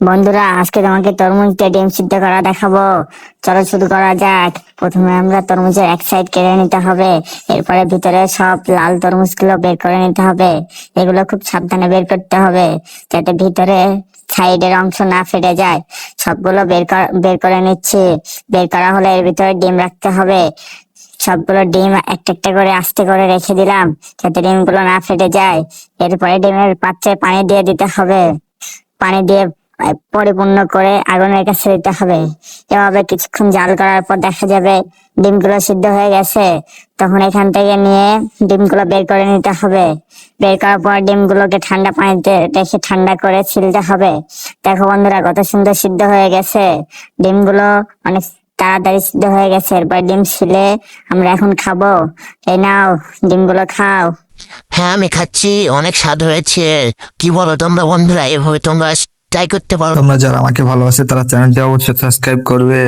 বন্ধুরা, আজকে তোমাকে তরমুজ দিয়ে ডিম সিদ্ধ করা দেখাবো। চলো শুরু করা যাক। প্রথমে আমরা তরমুজের এক সাইড কেটে নিতে হবে। এরপরে ভিতরে সব লাল তরমুজ গুলো বের করে নিতে হবে। এগুলো খুব সাবধানে বের করতে হবে, যাতে ভিতরে সাইডের অংশ না ফেটে যায়। সবগুলো বের করে নিচ্ছি। বের করা হলে এর ভিতরে ডিম রাখতে হবে। সবগুলো ডিম একটা একটা করে আস্তে করে রেখে দিলাম, যাতে ডিমগুলো না ফেটে যায়। এরপরে ডিমের পাত্রে পানি দিয়ে দিতে হবে। পানি দিয়ে পরিপূর্ণ করে আগুনের কাছে দিতে হবে। এভাবে কিছুক্ষণ জাল করার পর দেখা যাবে ডিমগুলো সিদ্ধ হয়ে গেছে। তখন এখান থেকে নিয়ে ডিমগুলো বের করে নিতে হবে। বের করার পর ডিমগুলোকে ঠান্ডা পানিতে রেখে ঠান্ডা করে ছিলতে হবে। দেখো বন্ধুরা, কত সুন্দর সিদ্ধ হয়ে গেছে। ডিমগুলো অনেক তাড়াতাড়ি সিদ্ধ হয়ে গেছে। এরপর ডিম ছিলে আমরা এখন খাবো। এই নাও, ডিমগুলো খাও। হ্যাঁ, আমি খাচ্ছি, অনেক স্বাদ হয়েছে। কি বলো তোমরা বন্ধুরা? এভাবে তোমরা ট্রাই করতে পারো। তোমরা যারা আমাকে ভালোবাসে তারা চ্যানেলটি অবশ্যই সাবস্ক্রাইব করবে।